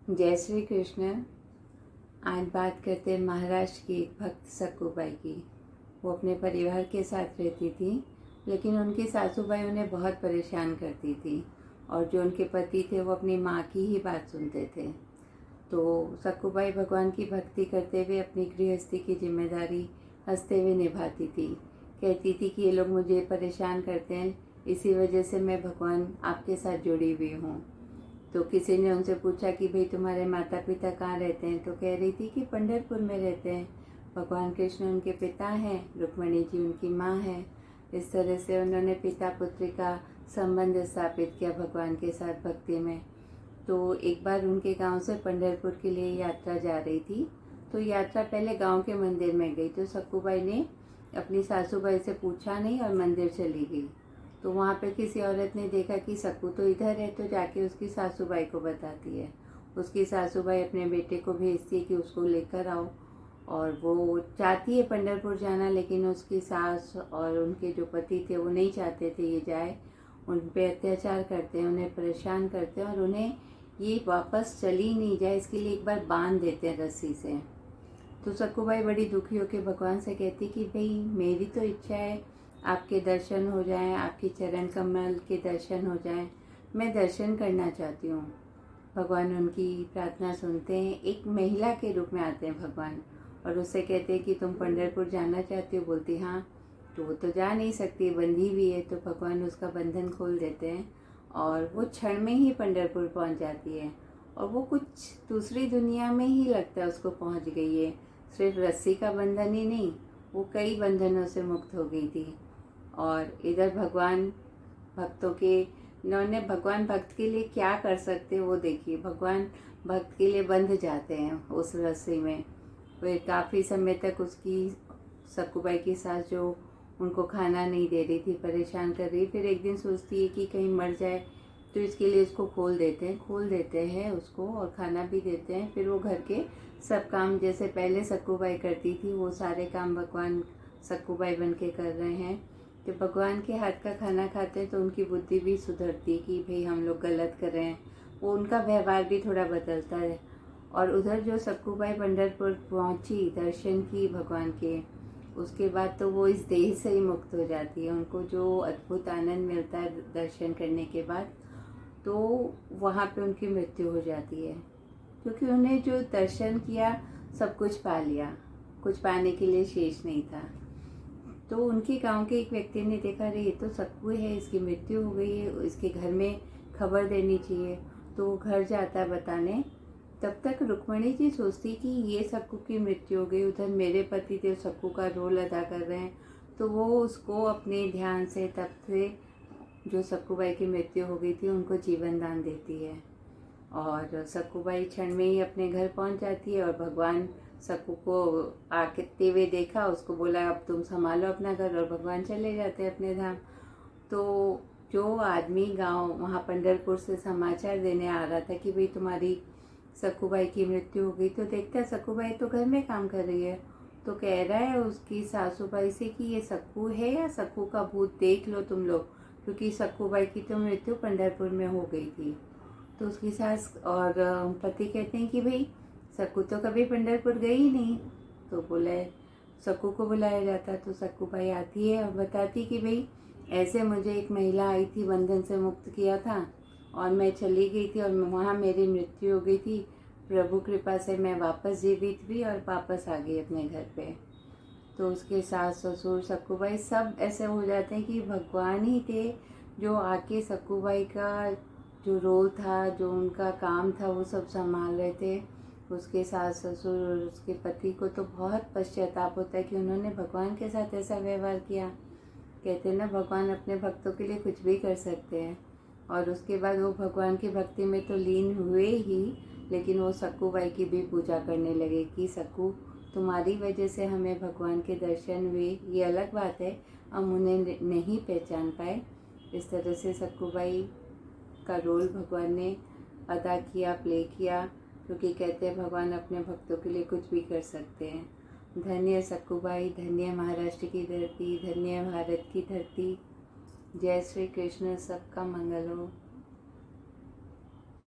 जय श्री कृष्ण। आज बात करते हैं महाराष्ट्र की एक भक्त सक्कूबाई की। वो अपने परिवार के साथ रहती थी, लेकिन उनकी सासूबाई उन्हें बहुत परेशान करती थी और जो उनके पति थे वो अपनी माँ की ही बात सुनते थे। तो सक्कूबाई भगवान की भक्ति करते हुए अपनी गृहस्थी की जिम्मेदारी हंसते हुए निभाती थी। कहती थी कि ये लोग मुझे परेशान करते हैं, इसी वजह से मैं भगवान आपके साथ जुड़ी हुई हूँ। तो किसी ने उनसे पूछा कि भाई तुम्हारे माता पिता कहाँ रहते हैं, तो कह रही थी कि पंढरपुर में रहते हैं। भगवान कृष्ण उनके पिता हैं, रुक्मणी जी उनकी माँ है। इस तरह से उन्होंने पिता पुत्री का संबंध स्थापित किया भगवान के साथ भक्ति में। तो एक बार उनके गांव से पंढरपुर के लिए यात्रा जा रही थी। तो यात्रा पहले गांव के मंदिर में गई, तो सक्कूबाई ने अपनी सासूबाई से पूछा नहीं और मंदिर चली गई। तो वहाँ पे किसी औरत ने देखा कि सक्कू तो इधर है, तो जाके उसकी सासूबाई को बताती है। उसकी सासूबाई अपने बेटे को भेजती है कि उसको लेकर आओ, और वो चाहती है पंढरपुर जाना, लेकिन उसकी सास और उनके जो पति थे वो नहीं चाहते थे ये जाए। उन पे अत्याचार करते हैं, उन्हें परेशान करते हैं और उन्हें ये वापस चली नहीं जाए इसके लिए एक बार बांध देते हैं रस्सी से। तो सक्कूबाई बड़ी दुखी होकर भगवान से कहती कि भाई मेरी तो इच्छा है आपके दर्शन हो जाएं, आपकी चरण कमल के दर्शन हो जाएं, मैं दर्शन करना चाहती हूँ। भगवान उनकी प्रार्थना सुनते हैं। एक महिला के रूप में आते हैं भगवान और उससे कहते हैं कि तुम पंढरपुर जाना चाहती हो। बोलती हाँ। तो वो तो जा नहीं सकती, बंधी हुई है। तो भगवान उसका बंधन खोल देते हैं और वो क्षण में ही पंढरपुर पहुँच जाती है। और वो कुछ दूसरी दुनिया में ही लगता है उसको पहुँच गई है। सिर्फ रस्सी का बंधन ही नहीं, वो कई बंधनों से मुक्त हो गई थी। और इधर भगवान भक्तों के इन्होंने भगवान भक्त के लिए क्या कर सकते वो देखिए। भगवान भक्त के लिए बंध जाते हैं उस रस्सी में। फिर काफ़ी समय तक उसकी सक्कूबाई की सास जो उनको खाना नहीं दे रही थी, परेशान कर रही। फिर एक दिन सोचती है कि कहीं मर जाए, तो इसके लिए उसको खोल देते हैं उसको और खाना भी देते हैं। फिर वो घर के सब काम जैसे पहले सक्कूबाई करती थी वो सारे काम भगवान सक्कूबाई बन के कर रहे हैं। तो भगवान के हाथ का खाना खाते हैं तो उनकी बुद्धि भी सुधरती कि भाई हम लोग गलत कर रहे हैं। वो उनका व्यवहार भी थोड़ा बदलता है। और उधर जो सक्कूबाई पंढरपुर पहुंची, दर्शन की भगवान के, उसके बाद तो वो इस देह से ही मुक्त हो जाती है। उनको जो अद्भुत आनंद मिलता है दर्शन करने के बाद, तो वहाँ पे उनकी मृत्यु हो जाती है। क्योंकि उन्हें जो दर्शन किया सब कुछ पा लिया, कुछ पाने के लिए शेष नहीं था। तो उनके गांव के एक व्यक्ति ने देखा, अरे ये तो सक्कू है, इसकी मृत्यु हो गई है, इसके घर में खबर देनी चाहिए। तो वो घर जाता है बताने। तब तक रुक्मणी जी सोचती कि ये सक्कू की मृत्यु हो गई, उधर मेरे पति देव सक्कू का रोल अदा कर रहे हैं। तो वो उसको अपने ध्यान से तब से जो सक्कूबाई की मृत्यु हो गई थी उनको जीवन दान देती है। और सक्कूबाई क्षण में ही अपने घर पहुंच जाती है। और भगवान सक्कू को आते हुए देखा, उसको बोला अब तुम संभालो अपना घर, और भगवान चले जाते हैं अपने धाम। तो जो आदमी गांव वहाँ पंढरपुर से समाचार देने आ रहा था कि भाई तुम्हारी सक्कूबाई की मृत्यु हो गई, तो देखता है सक्कूबाई तो घर में काम कर रही है। तो कह रहा है उसकी सासूबाई से कि ये सक्कू है या सक्कू का भूत, देख लो तुम लोग, क्योंकि सक्कूबाई की तो मृत्यु पंढरपुर में हो गई थी। तो उसकी सास और पति कहते हैं कि भाई सक्कू तो कभी पंढरपुर गई ही नहीं। तो बोले सक्कू को बुलाया जाता। तो सक्कूबाई आती है और बताती कि भाई ऐसे मुझे एक महिला आई थी, बंधन से मुक्त किया था और मैं चली गई थी और वहाँ मेरी मृत्यु हो गई थी। प्रभु कृपा से मैं वापस जीवित हुई और वापस आ गई अपने घर पे। तो उसके सास ससुर सक्कूबाई सब ऐसे हो जाते हैं कि भगवान ही थे जो आके सक्कूबाई का जो रोल था, जो उनका काम था, वो सब संभाल रहे थे। उसके सास ससुर और उसके पति को तो बहुत पश्चाताप होता है कि उन्होंने भगवान के साथ ऐसा व्यवहार किया। कहते हैं ना, भगवान अपने भक्तों के लिए कुछ भी कर सकते हैं। और उसके बाद वो भगवान की भक्ति में तो लीन हुए ही, लेकिन वो सक्कूबाई की भी पूजा करने लगे कि सक्कू तुम्हारी वजह से हमें भगवान के दर्शन हुए, ये अलग बात है हम उन्हें नहीं पहचान पाए। इस तरह से सक्कूबाई का रोल भगवान ने अदा किया, प्ले किया, क्योंकि कहते हैं भगवान अपने भक्तों के लिए कुछ भी कर सकते हैं। धन्य सक्कूबाई, धन्य महाराष्ट्र की धरती, धन्य भारत की धरती। जय श्री कृष्ण, सबका मंगल हो।